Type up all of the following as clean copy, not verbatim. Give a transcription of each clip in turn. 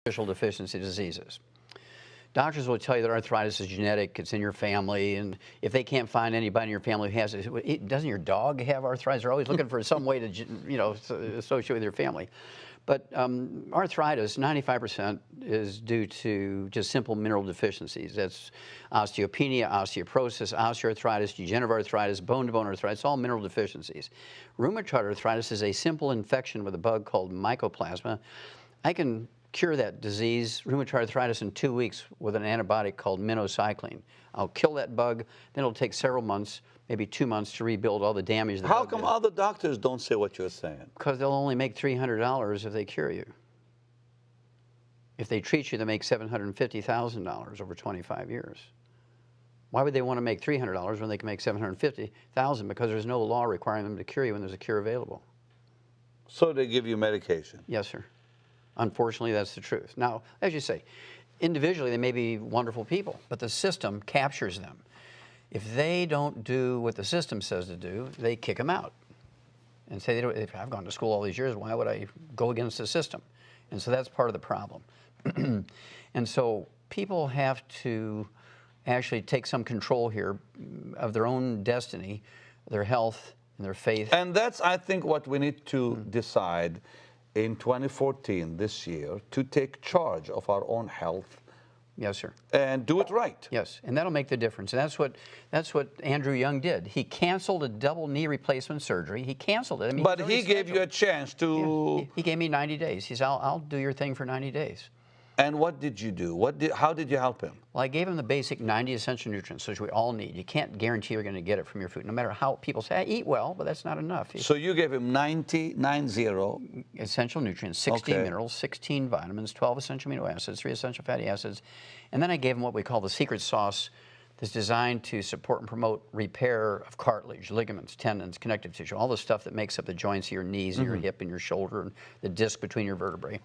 nutritional deficiency diseases. Doctors will tell you that arthritis is genetic, it's in your family, and if they can't find anybody in your family who has it, doesn't your dog have arthritis? They're always looking for some way to, associate with your family. But arthritis, 95% is due to just simple mineral deficiencies. That's osteopenia, osteoporosis, osteoarthritis, degenerative arthritis, bone-to-bone arthritis, all mineral deficiencies. Rheumatoid arthritis is a simple infection with a bug called mycoplasma. I can cure that disease, rheumatoid arthritis, in 2 weeks with an antibiotic called minocycline. I'll kill that bug, then it'll take several months, maybe 2 months, to rebuild all the damage the How bug come did. other doctors don't say what you're saying? Because they'll only make $300 if they cure you. If they treat you, they make $750,000 over 25 years. Why would they want to make $300 when they can make $750,000? Because there's no law requiring them to cure you when there's a cure available. So they give you medication? Yes, sir. Unfortunately, that's the truth. Now, as you say, individually they may be wonderful people, but the system captures them. If they don't do what the system says to do, they kick them out and say, if I've gone to school all these years, why would I go against the system? And so that's part of the problem. And so people have to actually take some control here of their own destiny, their health, and their faith. And that's, I think, what we need to decide in 2014, this year, to take charge of our own health. Yes, sir. And do it right. Yes, and that'll make the difference. And that's what Andrew Young did. He canceled a double knee replacement surgery. He canceled it. I mean, but he gave you a chance to... Yeah, he gave me 90 days. He said, I'll do your thing for 90 days. And what did you do? How did you help him? Well, I gave him the basic 90 essential nutrients, which we all need. You can't guarantee you're going to get it from your food, no matter how people say, I eat well, but that's not enough. So you gave him 90 essential nutrients, 16 minerals, 16 vitamins, 12 essential amino acids, 3 essential fatty acids. And then I gave him what we call the secret sauce that's designed to support and promote repair of cartilage, ligaments, tendons, connective tissue, all the stuff that makes up the joints of your knees and your hip and your shoulder and the disc between your vertebrae.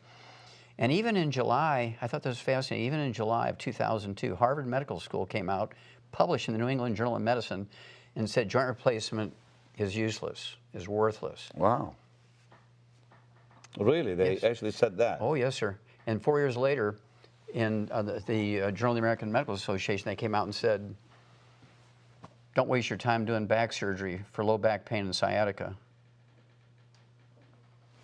And even in July, I thought this was fascinating, even in July of 2002, Harvard Medical School came out, published in the New England Journal of Medicine, and said joint replacement is useless, is worthless. Wow. Really? They actually said that? Oh, yes, sir. And 4 years later, in the Journal of the American Medical Association, they came out and said, don't waste your time doing back surgery for low back pain and sciatica.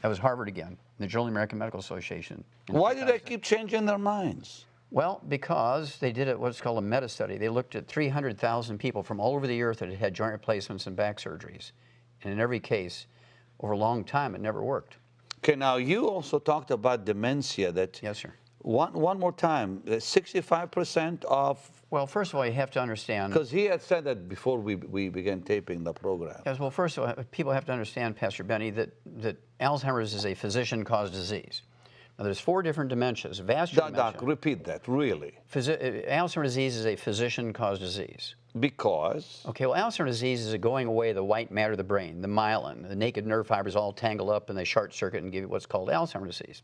That was Harvard again, the Journal of the American Medical Association. Why do they keep changing their minds? Well, because they did what's called a meta-study. They looked at 300,000 people from all over the earth that had had joint replacements and back surgeries. And in every case, over a long time, it never worked. Okay, now you also talked about dementia. That yes, sir. One more time, 65% of... Well, first of all, you have to understand... Because he had said that before we began taping the program. Yes, well, first of all, people have to understand, Pastor Benny, that Alzheimer's is a physician-caused disease. Now, there's 4 different dementias. Vascular dementia. Doc, repeat that, really. Alzheimer's disease is a physician-caused disease. Because? Okay, well, Alzheimer's disease is a going away of the white matter of the brain, the myelin. The naked nerve fibers all tangle up and they short circuit and give you what's called Alzheimer's disease.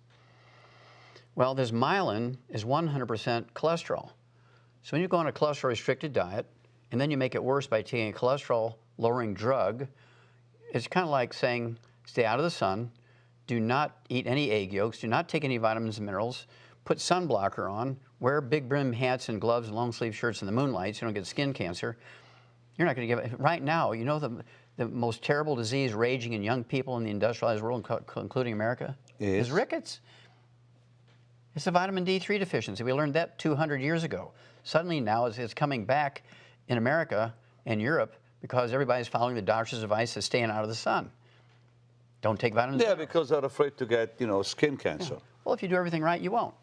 Well, this myelin is 100% cholesterol. So when you go on a cholesterol-restricted diet, and then you make it worse by taking a cholesterol-lowering drug, it's kind of like saying, stay out of the sun, do not eat any egg yolks, do not take any vitamins and minerals, put sunblocker on, wear big brim hats and gloves and long-sleeve shirts in the moonlight so you don't get skin cancer. You're not going to give it. Right now, you know the most terrible disease raging in young people in the industrialized world, including America, is rickets. It's a vitamin D3 deficiency. We learned that 200 years ago. Suddenly now it's coming back in America and Europe because everybody's following the doctor's advice of staying out of the sun. Don't take vitamins. Yeah, because they're afraid to get, skin cancer. Yeah. Well, if you do everything right, you won't.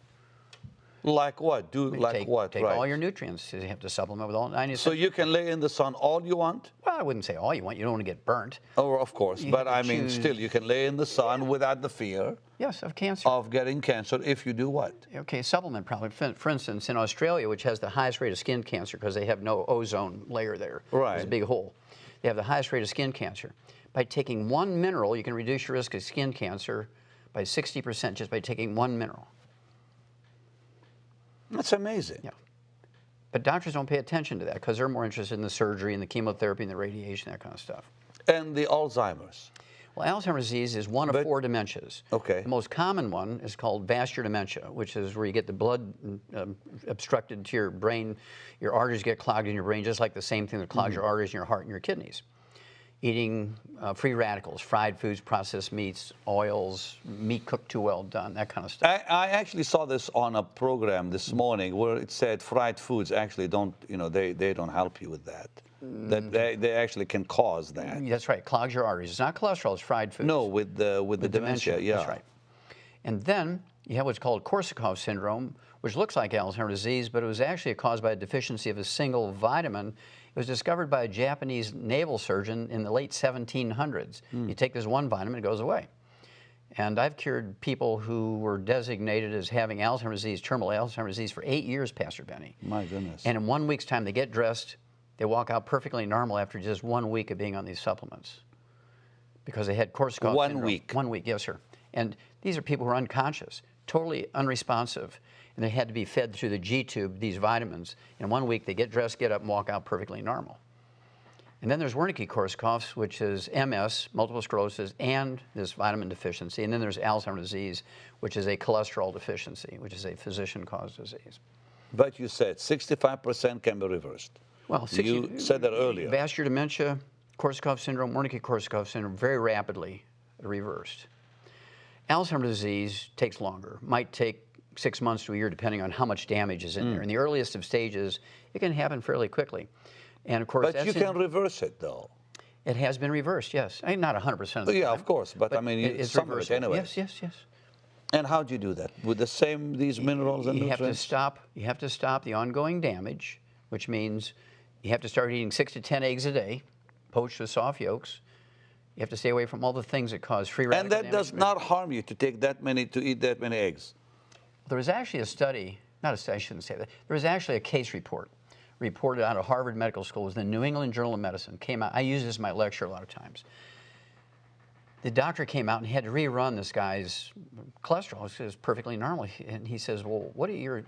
Like what? Take all your nutrients. You have to supplement with all 90. So you can lay in the sun all you want? Well, I wouldn't say all you want. You don't want to get burnt. Oh, of course. But I mean, still, you can lay in the sun without the fear. Yes, of cancer. Of getting cancer if you do what? Okay, supplement probably. For instance, in Australia, which has the highest rate of skin cancer because they have no ozone layer there. Right. There's a big hole. They have the highest rate of skin cancer. By taking one mineral, you can reduce your risk of skin cancer by 60% just by taking one mineral. That's amazing. Yeah. But doctors don't pay attention to that because they're more interested in the surgery and the chemotherapy and the radiation, that kind of stuff. And the Alzheimer's? Well, Alzheimer's disease is one of But- 4 dementias. Okay. The most common one is called vascular dementia, which is where you get the blood obstructed to your brain. Your arteries get clogged in your brain, just like the same thing that clogs your arteries in your heart and your kidneys. Eating free radicals, fried foods, processed meats, oils, meat cooked too well done, that kind of stuff. I actually saw this on a program this morning where it said fried foods actually don't, they don't help you with that. That they actually can cause that. That's right, clogs your arteries. It's not cholesterol, it's fried foods. No, with the dementia, yeah. That's right. And then you have what's called Korsakoff syndrome, which looks like Alzheimer's disease, but it was actually caused by a deficiency of a single vitamin. It was discovered by a Japanese naval surgeon in the late 1700s. You take this one vitamin, it goes away. And I've cured people who were designated as having Alzheimer's disease, terminal Alzheimer's disease, for 8 years, Pastor Benny. My goodness. And in 1 week's time, they get dressed, they walk out perfectly normal after just 1 week of being on these supplements because they had Korsakoff 1 syndrome. week? 1 week, yes, sir. And these are people who are unconscious, totally unresponsive, and they had to be fed through the G-tube these vitamins. In 1 week, they get dressed, get up, and walk out perfectly normal. And then there's Wernicke-Korsakoff's, which is MS, multiple sclerosis, and this vitamin deficiency. And then there's Alzheimer's disease, which is a cholesterol deficiency, which is a physician-caused disease. But you said 65% can be reversed. Well, You said that earlier. Vascular dementia, Korsakoff syndrome, Wernicke-Korsakoff syndrome, very rapidly reversed. Alzheimer's disease takes longer, might take 6 months to a year, depending on how much damage is in there. In the earliest of stages, it can happen fairly quickly. And of course, But you can reverse it, though. It has been reversed, yes. I mean, not 100% of the time. Yeah, of course. But I mean, it's some of it reversible. anyway. Yes, yes, yes. And how do you do that? With the same, these minerals and You have nutrients? you have to stop the ongoing damage, which means you have to start eating 6 to 10 eggs a day, poached with soft yolks. You have to stay away from all the things that cause free radical And that damage. does not harm you to eat that many eggs. There was actually a study, not a study, I shouldn't say that. There was actually a case report reported out of Harvard Medical School. It was the New England Journal of Medicine. Came out. I use this in my lecture a lot of times. The doctor came out and he had to rerun this guy's cholesterol. It was perfectly normal. And he says, well, what are you're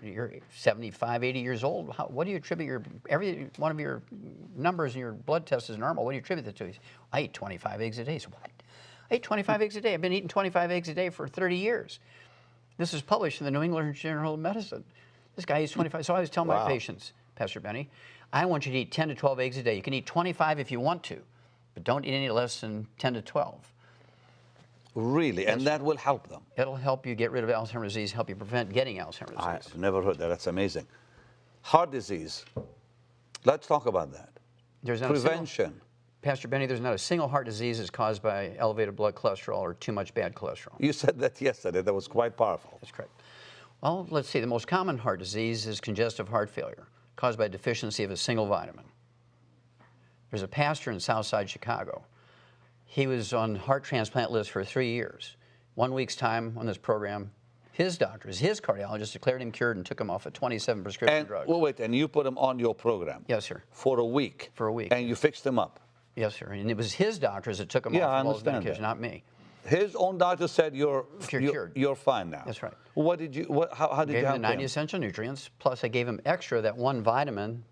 75, 80 years old. What do you attribute every one of your numbers in your blood test is normal. What do you attribute that to? He said, I eat 25 eggs a day. He said, what? I eat 25 eggs a day. I've been eating 25 eggs a day for 30 years. This is published in the New England Journal of Medicine. This guy eats 25. So I always tell my patients, Pastor Benny, I want you to eat 10 to 12 eggs a day. You can eat 25 if you want to, but don't eat any less than 10 to 12. Really? And that will help them? It'll help you get rid of Alzheimer's disease, help you prevent getting Alzheimer's disease. I've never heard that. That's amazing. Heart disease. Let's talk about that. There's not Prevention. Pastor Benny, there's not a single heart disease that's caused by elevated blood cholesterol or too much bad cholesterol. You said that yesterday. That was quite powerful. That's correct. Well, let's see. The most common heart disease is congestive heart failure, caused by deficiency of a single vitamin. There's a pastor in Southside Chicago. He was on heart transplant list for 3 years. 1 week's time on this program, his doctors, his cardiologist declared him cured and took him off of 27 prescription drugs. Well, wait, and you put him on your program? Yes, sir. For a week? For a week. And you fixed him up? Yes, sir. And it was his doctors that took him Yeah, off I of all his understand medication, that. not me. His own doctor said you're cured. You're fine now. That's right. What did you? How did Gave you him help the 90 him? essential nutrients, plus I gave him extra that one vitamin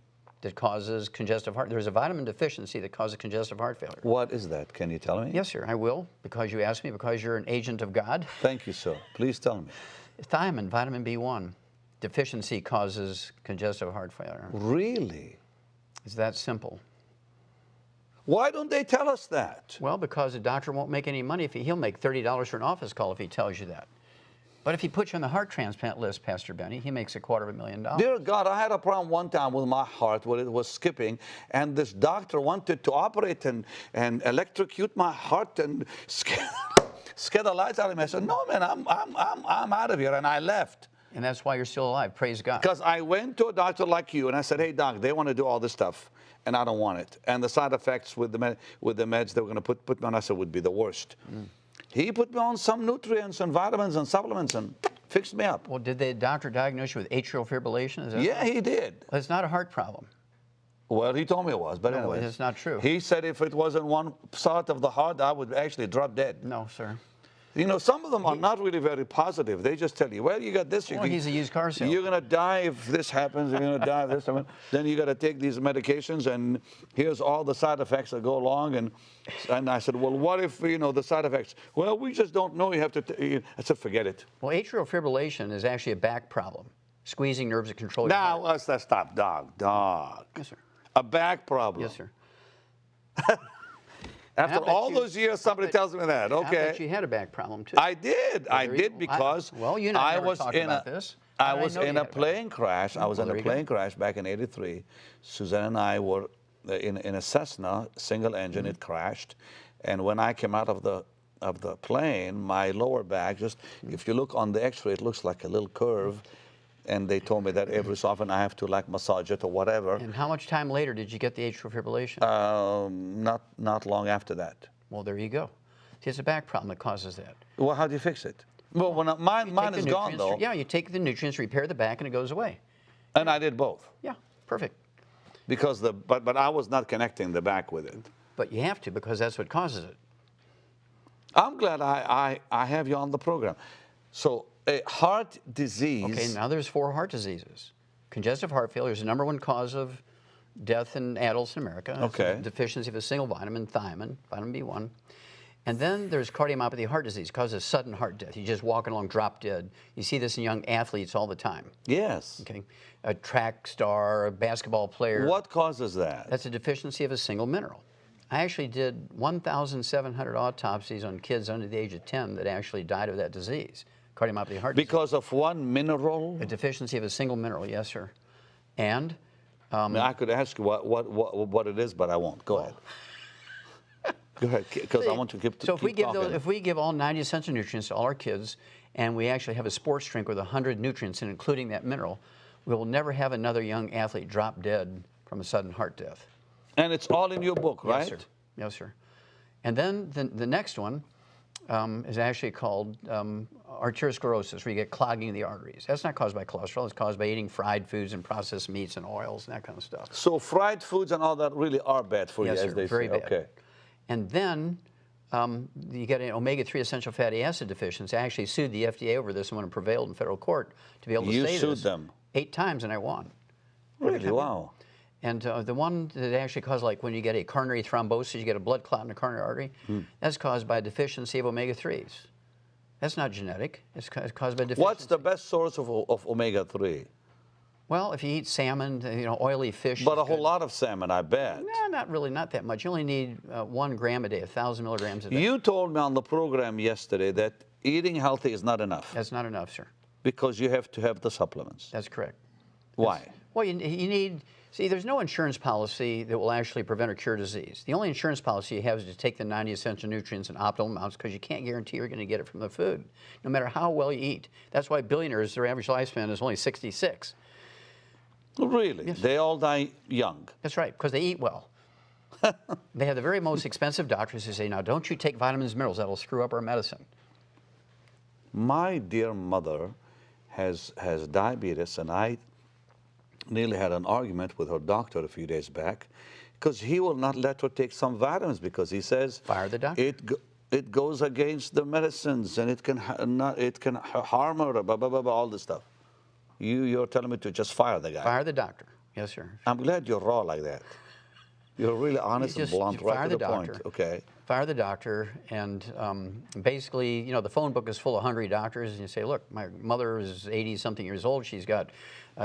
that causes congestive heart. There's a vitamin deficiency that causes congestive heart failure. What is that? Can you tell me? Yes, sir, I will, because you asked me, because you're an agent of God. Thank you, sir. Please tell me. Thiamine, vitamin B1, deficiency causes congestive heart failure. Really? It's that simple. Why don't they tell us that? Well, because the doctor won't make any money if he'll make $30 for an office call if he tells you that. But if he puts you on the heart transplant list, Pastor Benny, he makes $250,000. Dear God, I had a problem one time with my heart where it was skipping, and this doctor wanted to operate and electrocute my heart and scare the lights out of me. I said, no, man, I'm out of here, and I left. And that's why you're still alive. Praise God. Because I went to a doctor like you, and I said, hey, doc, they want to do all this stuff, and I don't want it. And the side effects with the meds they were going to put me on, I said, would be the worst. He put me on some nutrients and vitamins and supplements and fixed me up. Well, did the doctor diagnose you with atrial fibrillation? Is that Yeah, he did. Well, it's not a heart problem. Well, he told me it was, but No, anyway. it's not true. He said if it wasn't one side of the heart, I would actually drop dead. No, sir. You know, some of them are not really very positive. They just tell you, well, you got this. Well, he's a used car salesman. You're going to die if this happens. You're going to die if this happens. Then you got to take these medications, and here's all the side effects that go along. And I said, well, what if, you know, the side effects? Well, we just don't know. You have to. I said, forget it. Well, atrial fibrillation is actually a back problem. Squeezing nerves that control your Now, heart. let's stop. Dog. Yes, sir. A back problem. Yes, sir. After all those years, somebody tells me that. Okay. I bet you had a back problem, too. I did. I did because well, you know, I never was talked in about a, this. I I was know you in a had a plane crash. I was Well, in a there you go. plane crash back in '83. Suzanne and I were in a Cessna, single engine. It crashed, and when I came out of the plane, my lower back, just if you look on the X-ray, it looks like a little curve. And they told me that every so often I have to like massage it or whatever. And how much time later did you get the atrial fibrillation? Not long after that. Well, there you go. See, it's a back problem that causes that. Well, how do you fix it? Well, when mine Take is the gone nutrients- though. Yeah, you take the nutrients, repair the back, and it goes away. And I did both. Yeah, perfect. Because but I was not connecting the back with it. But you have to because that's what causes it. I'm glad I have you on the program. So a heart disease. Okay, now there's 4 heart diseases. Congestive heart failure is the #1 cause of death in adults in America. It's Okay. a deficiency of a single vitamin, thiamine, vitamin B1. And then there's cardiomyopathy heart disease, causes sudden heart death. You're just walking along, drop dead. You see this in young athletes all the time. Yes. Okay, a track star, a basketball player. What causes that? That's a deficiency of a single mineral. I actually did 1,700 autopsies on kids under the age of 10 that actually died of that disease, cardiomyopathy heart disease. Because of one mineral? A deficiency of a single mineral, yes, sir. And I mean, I could ask you what it is, but I won't. Go ahead. Go ahead, because I want to keep. so talking. if we give all 90 essential nutrients to all our kids, and we actually have a sports drink with 100 nutrients, and including that mineral, we will never have another young athlete drop dead from a sudden heart death. And it's all in your book, right? Yes, sir. Yes, sir. And then the next one is actually called arteriosclerosis, where you get clogging of the arteries. That's not caused by cholesterol. It's caused by eating fried foods and processed meats and oils and that kind of stuff. So fried foods and all that really are bad for Yes, you, sir. as they Very say. bad. Okay. And then you get an omega-3 essential fatty acid deficiency. I actually sued the FDA over this and won and prevailed in federal court to be able to You say sued this. them? 8 times, and I won. Really? Wow. And the one that actually causes, like when you get a coronary thrombosis, you get a blood clot in the coronary artery, that's caused by a deficiency of omega-3s. That's not genetic. It's caused by deficiency. What's the best source of omega-3? Well, if you eat salmon, oily fish. But is a whole good. lot of salmon, I bet. No, not really, not that much. You only need 1 gram a day, 1,000 milligrams a day. You told me on the program yesterday that eating healthy is not enough That's not enough, sir. because you have to have the supplements. That's correct. Why? Well, you need, see, there's no insurance policy that will actually prevent or cure disease. The only insurance policy you have is to take the 90 essential nutrients in optimal amounts because you can't guarantee you're going to get it from the food, no matter how well you eat. That's why billionaires, their average lifespan is only 66. Really? Yes. They all die young. That's right, because they eat well. They have the very most expensive doctors who say, now, don't you take vitamins and minerals. That'll screw up our medicine. My dear mother has diabetes, and I nearly had an argument with her doctor a few days back because he will not let her take some vitamins because he says Fire the doctor. it goes against the medicines and it can harm her, blah, blah, blah, blah, all this stuff. You're telling me to just fire the guy. Fire the doctor. Yes, sir. I'm glad you're raw like that. You're really honest and just blunt, fire right to the the point. doctor. Okay. Fire the doctor, and basically, the phone book is full of hungry doctors, and you say, look, my mother is 80-something years old. She's got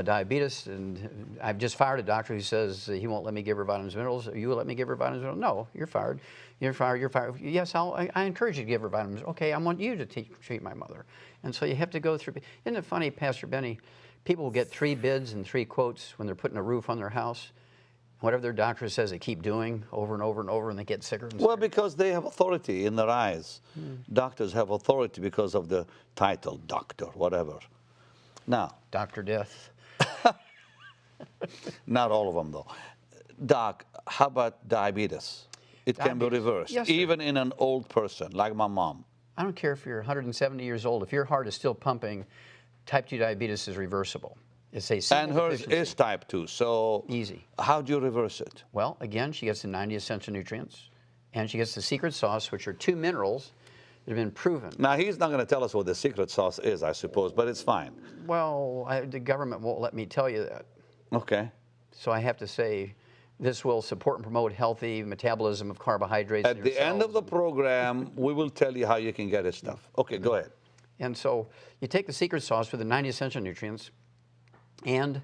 diabetes, and I've just fired a doctor who says he won't let me give her vitamins and minerals. You will let me give her vitamins and minerals? No, you're fired. You're fired. You're fired. Yes, I encourage you to give her vitamins. Okay, I want you to treat my mother. And so you have to go through. Isn't it funny, Pastor Benny? People will get 3 bids and 3 quotes when they're putting a roof on their house. Whatever their doctor says, they keep doing over and over and over, and they get sicker and sicker. Well, because they have authority in their eyes. Doctors have authority because of the title, doctor, whatever. Now, Dr. Death. not all of them, though. Doc, how about diabetes? It can be Diabetes. reversed, Yes, sir. even in an old person, like my mom. I don't care if you're 170 years old. If your heart is still pumping, type 2 diabetes is reversible. It's a And simple hers deficiency. is type 2, so Easy. how do you reverse it? Well, again, she gets the 90 essential nutrients, and she gets the secret sauce, which are 2 minerals that have been proven. Now, he's not going to tell us what the secret sauce is, I suppose, but it's fine. Well, the government won't let me tell you that. Okay. So I have to say, this will support and promote healthy metabolism of carbohydrates. At the end of the program, we will tell you how you can get this stuff. Okay, go ahead. And so you take the secret sauce with the 90 essential nutrients, and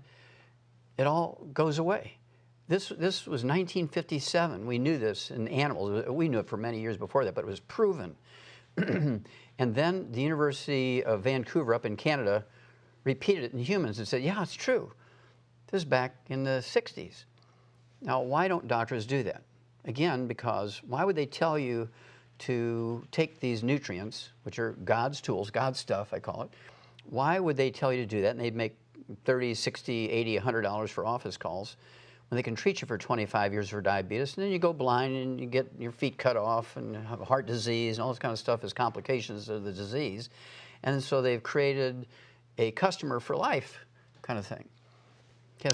it all goes away. This was 1957. We knew this in animals. We knew it for many years before that, but it was proven. And then the University of Vancouver up in Canada repeated it in humans and said, yeah, it's true. This is back in the 60s. Now, why don't doctors do that? Again, because why would they tell you to take these nutrients, which are God's tools, God's stuff, I call it. Why would they tell you to do that? And they'd make $30, $60, $80, $100 for office calls when they can treat you for 25 years for diabetes, and then you go blind and you get your feet cut off and have heart disease and all this kind of stuff as complications of the disease. And so they've created a customer for life kind of thing.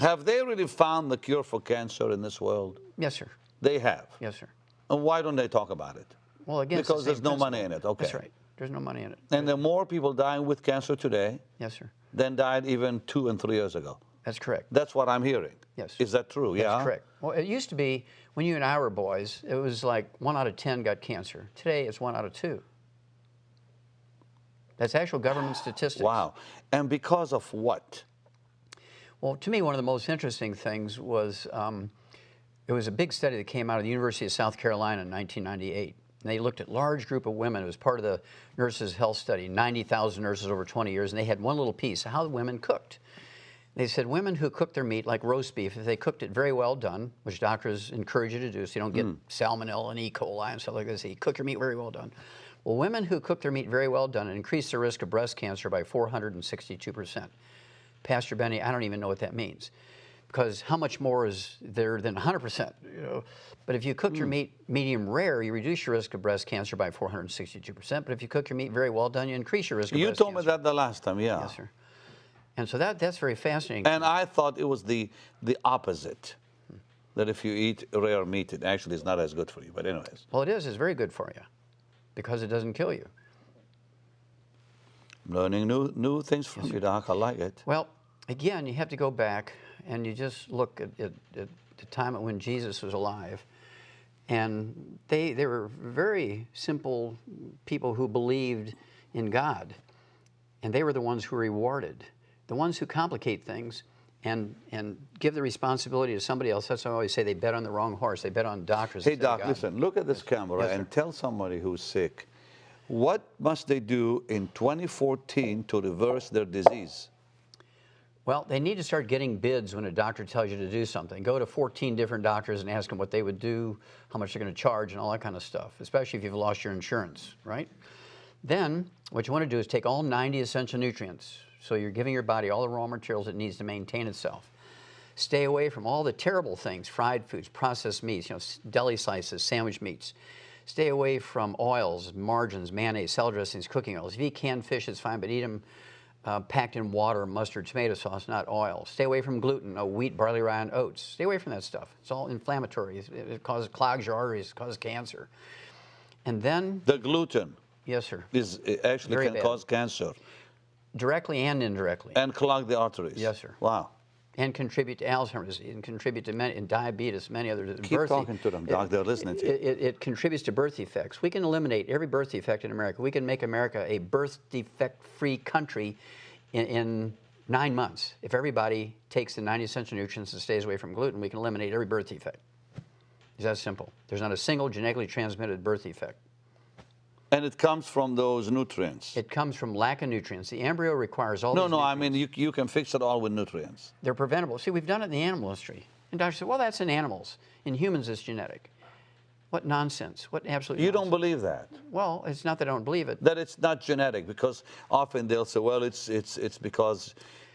Have they really found the cure for cancer in this world? Yes, sir. They have? Yes, sir. And why don't they talk about it? Well, again, because there's no money in it. Okay. That's right. There's no money in it. And there are more people dying with cancer today yes, sir. than died even 2 and 3 years ago. That's correct. That's what I'm hearing. Yes. Is that true? That's yeah? correct. Well, it used to be, when you and I were boys, it was like 1 out of 10 got cancer. Today, it's 1 out of 2. That's actual government statistics. Wow. And because of what? Well, to me, one of the most interesting things was it was a big study that came out of the University of South Carolina in 1998. And they looked at a large group of women. It was part of the Nurses' Health Study, 90,000 nurses over 20 years, and they had one little piece, how the women cooked. They said women who cooked their meat, like roast beef, if they cooked it very well done, which doctors encourage you to do so you don't get salmonella and E. coli and stuff like this, you cook your meat very well done. Well, women who cook their meat very well done increased their risk of breast cancer by 462%. Pastor Benny, I don't even know what that means, because how much more is there than 100%? You know? But if you cook your meat medium rare, you reduce your risk of breast cancer by 462%. But if you cook your meat very well done, you increase your risk of breast cancer. You told me that the last time, yeah. Yes, sir. And so that's very fascinating. And I thought it was the opposite, that if you eat rare meat, it actually is not as good for you. But anyways. Well, it is. It's very good for you because it doesn't kill you. Learning new things from you, Doc. I like it. Well, again, you have to go back and you just look at the time when Jesus was alive. And they were very simple people who believed in God. And they were the ones who were rewarded. The ones who complicate things and give the responsibility to somebody else, that's why I always say they bet on the wrong horse. They bet on doctors. Hey, Doc, listen, look at this camera and tell somebody who's sick, what must they do in 2014 to reverse their disease? Well, they need to start getting bids when a doctor tells you to do something. Go to 14 different doctors and ask them what they would do, how much they're going to charge, and all that kind of stuff, especially if you've lost your insurance, right? Then what you want to do is take all 90 essential nutrients. So you're giving your body all the raw materials it needs to maintain itself. Stay away from all the terrible things, fried foods, processed meats, deli slices, sandwich meats. Stay away from oils, margarines, mayonnaise, salad dressings, cooking oils. If you eat canned fish, it's fine, but eat them packed in water, mustard, tomato sauce, not oil. Stay away from gluten, no wheat, barley, rye, and oats. Stay away from that stuff. It's all inflammatory. It clogs your arteries, it causes cancer. And then... The gluten. Yes, sir. It actually can cause cancer. Directly and indirectly. And clog the arteries. Yes, sir. Wow. And contribute to Alzheimer's disease, and contribute to diabetes, many other Keep talking to them, Doc. They're listening to you. It contributes to birth defects. We can eliminate every birth defect in America. We can make America a birth defect-free country in 9 months. If everybody takes the 90 essential nutrients and stays away from gluten, we can eliminate every birth defect. It's that simple. There's not a single genetically transmitted birth defect. And it comes from those nutrients. It comes from lack of nutrients. The embryo requires all these nutrients. I mean, you can fix it all with nutrients. They're preventable. See, we've done it in the animal industry. And doctors say, well, that's in animals. In humans, it's genetic. What nonsense. What absolute You nonsense. don't believe that? Well, it's not that I don't believe it. That it's not genetic, because often they'll say, well, it's because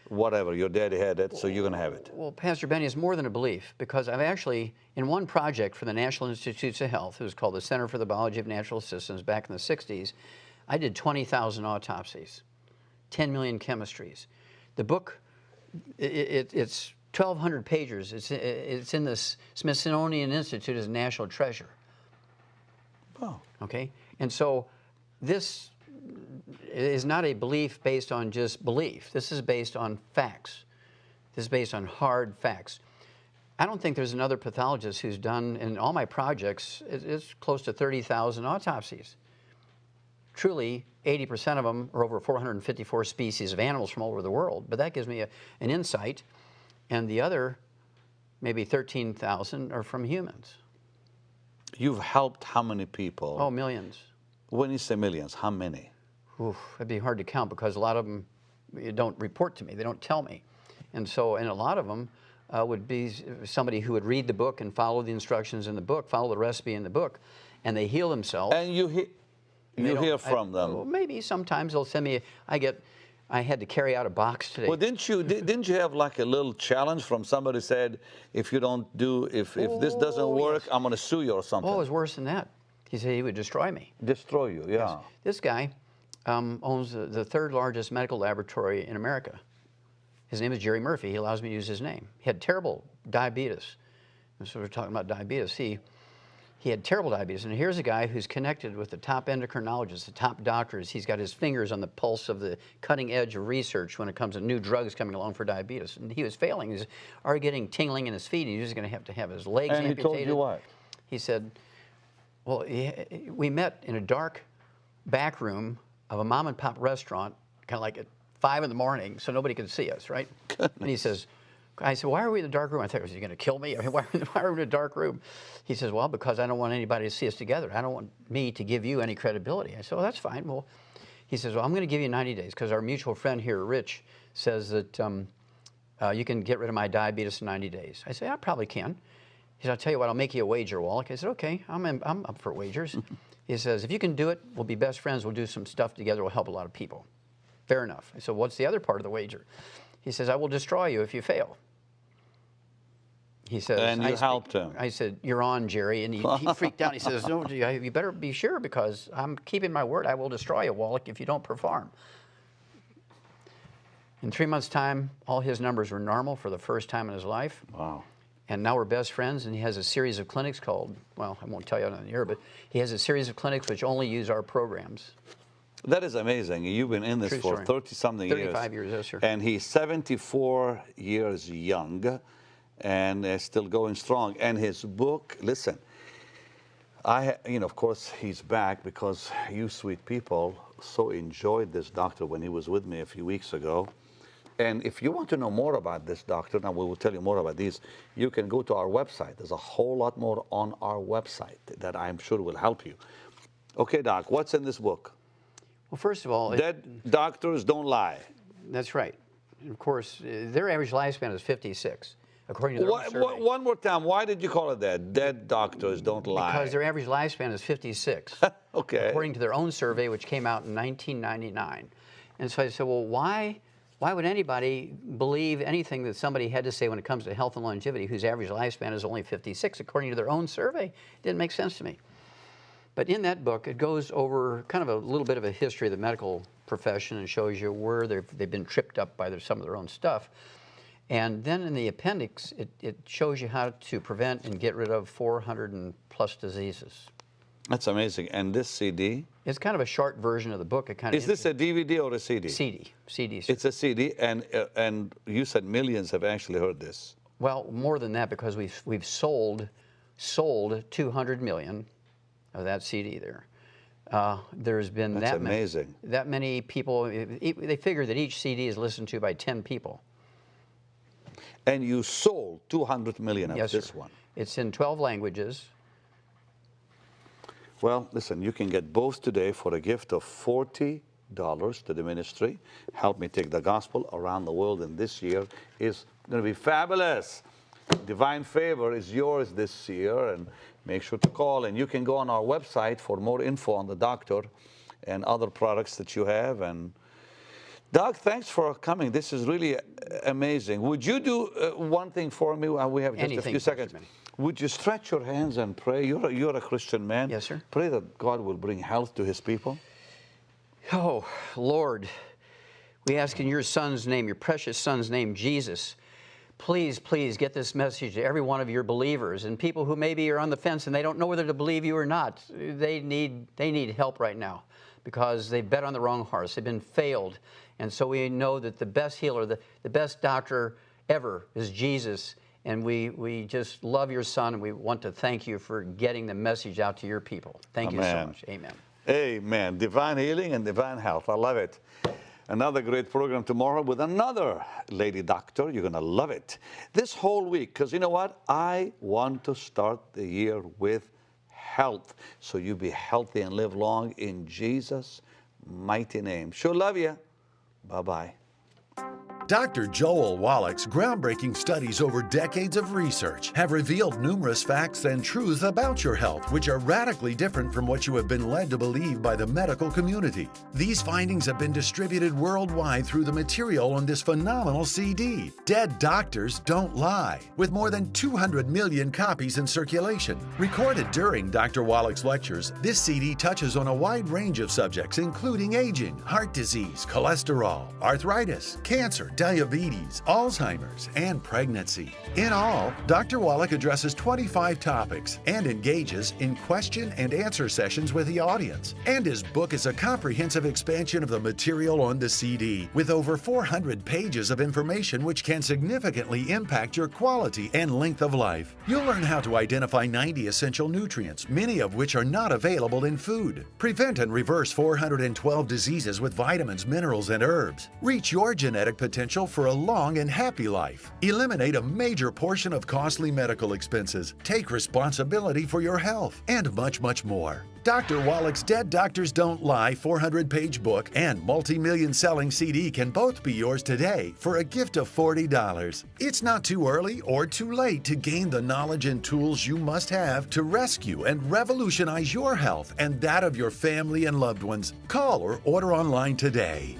whatever, your daddy had it, so you're going to have it. Well, Pastor Benny, it's more than a belief, because I've actually, in one project for the National Institutes of Health, it was called the Center for the Biology of Natural Systems back in the 60s, I did 20,000 autopsies, 10 million chemistries. The book, it's 1,200 pages. It's in the Smithsonian Institute as a national treasure. Oh. Okay? And so this is not a belief based on just belief. This is based on facts. This is based on hard facts. I don't think there's another pathologist who's done, in all my projects, it's close to 30,000 autopsies. Truly, 80% of them are over 454 species of animals from all over the world, but that gives me an insight. And the other, maybe 13,000, are from humans. You've helped how many people? Oh, millions. When you say millions, how many? Oof, it'd be hard to count because a lot of them don't report to me. They don't tell me. And a lot of them would be somebody who would read the book and follow the instructions in the book, follow the recipe in the book, and they heal themselves. And you hear from them? Well, maybe sometimes they'll send me. I had to carry out a box today. Well, didn't you have like a little challenge from somebody said, if this doesn't work, yes. I'm going to sue you or something? Oh, it was worse than that. He said he would destroy me. Destroy you, yeah. Yes. This guy owns the third largest medical laboratory in America. His name is Jerry Murphy. He allows me to use his name. He had terrible diabetes. And so we're talking about diabetes. He had terrible diabetes. And here's a guy who's connected with the top endocrinologists, the top doctors. He's got his fingers on the pulse of the cutting edge of research when it comes to new drugs coming along for diabetes. And he was failing. He was already getting tingling in his feet. He was going to have his legs amputated. And he told you what? He said, well, we met in a dark back room of a mom and pop restaurant, kind of like at 5 in the morning, so nobody could see us, right? Goodness. And he says, I said, why are we in the dark room? I thought, was he going to kill me? I mean, why are we in a dark room? He says, well, because I don't want anybody to see us together. I don't want me to give you any credibility. I said, well, that's fine. Well, he says, well, I'm going to give you 90 days because our mutual friend here, Rich, says that you can get rid of my diabetes in 90 days. I said, I probably can. He said, I'll tell you what, I'll make you a wager, Wallach. I said, okay, I'm up for wagers. He says, if you can do it, we'll be best friends. We'll do some stuff together. We'll help a lot of people. Fair enough. I said, what's the other part of the wager? He says, I will destroy you if you fail. He says, and you helped him. I said, you're on, Jerry. And he freaked out. He says, no, you better be sure because I'm keeping my word. I will destroy you, Wallach, if you don't perform. In 3 months' time, all his numbers were normal for the first time in his life. Wow. And now we're best friends, and he has a series of clinics called, well, I won't tell you on the air, but he has a series of clinics which only use our programs. That is amazing. You've been in this True for story. 30-something years. 35 years, yes, sir. And he's 74 years young and still going strong. And his book, listen, of course, he's back because you sweet people so enjoyed this doctor when he was with me a few weeks ago. And if you want to know more about this doctor, now we will tell you more about these, you can go to our website. There's a whole lot more on our website that I'm sure will help you. Okay, Doc, what's in this book? Well, first of all, Dead doctors don't lie. That's right. And of course, their average lifespan is 56, according to their own survey. One more time, why did you call it that? Dead doctors don't lie. Because their average lifespan is 56. Okay. According to their own survey, which came out in 1999. And so I said, well, why would anybody believe anything that somebody had to say when it comes to health and longevity whose average lifespan is only 56, according to their own survey? It didn't make sense to me. But in that book, it goes over kind of a little bit of a history of the medical profession and shows you where they've been tripped up by some of their own stuff. And then in the appendix, it shows you how to prevent and get rid of 400 and plus diseases. That's amazing. And this CD? It's kind of a short version of the book. Is this a DVD or a CD? CD. Sir. It's a CD, and you said millions have actually heard this. Well, more than that because we've sold 200 million of that CD there. There's been That's amazing. that many people. They figure that each CD is listened to by 10 people. And you sold 200 million of Yes, this sir. one. It's in 12 languages. Well, listen, you can get both today for a gift of $40 to the ministry. Help me take the gospel around the world, and this year is going to be fabulous. Divine favor is yours this year, and make sure to call. And you can go on our website for more info on the doctor and other products that you have. And Doc, thanks for coming. This is really amazing. Would you do one thing for me? We have just a few seconds. Would you stretch your hands and pray? You're a Christian man. Yes, sir. Pray that God will bring health to his people. Oh, Lord, we ask in your Son's name, your precious Son's name, Jesus, please get this message to every one of your believers and people who maybe are on the fence and they don't know whether to believe you or not. They need help right now. because they bet on the wrong horse. They've been failed. And so we know that the best healer, the best doctor ever is Jesus. And we just love your son, and we want to thank you for getting the message out to your people. Thank you so much. Amen. Amen. Divine healing and divine health. I love it. Another great program tomorrow with another lady doctor. You're going to love it. This whole week, because you know what? I want to start the year with health. So you be healthy and live long in Jesus' mighty name. Sure love you. Bye-bye. Dr. Joel Wallach's groundbreaking studies over decades of research have revealed numerous facts and truths about your health, which are radically different from what you have been led to believe by the medical community. These findings have been distributed worldwide through the material on this phenomenal CD, Dead Doctors Don't Lie, with more than 200 million copies in circulation. Recorded during Dr. Wallach's lectures, this CD touches on a wide range of subjects, including aging, heart disease, cholesterol, arthritis, cancer, diabetes, Alzheimer's, and pregnancy. In all, Dr. Wallach addresses 25 topics and engages in question and answer sessions with the audience. And his book is a comprehensive expansion of the material on the CD, with over 400 pages of information which can significantly impact your quality and length of life. You'll learn how to identify 90 essential nutrients, many of which are not available in food. Prevent and reverse 412 diseases with vitamins, minerals, and herbs. Reach your genetic potential for a long and happy life. Eliminate a major portion of costly medical expenses. Take responsibility for your health, and much, much more. Dr. Wallach's Dead Doctors Don't Lie 400-page book and multi-million selling CD can both be yours today for a gift of $40. It's not too early or too late to gain the knowledge and tools you must have to rescue and revolutionize your health and that of your family and loved ones. Call or order online today.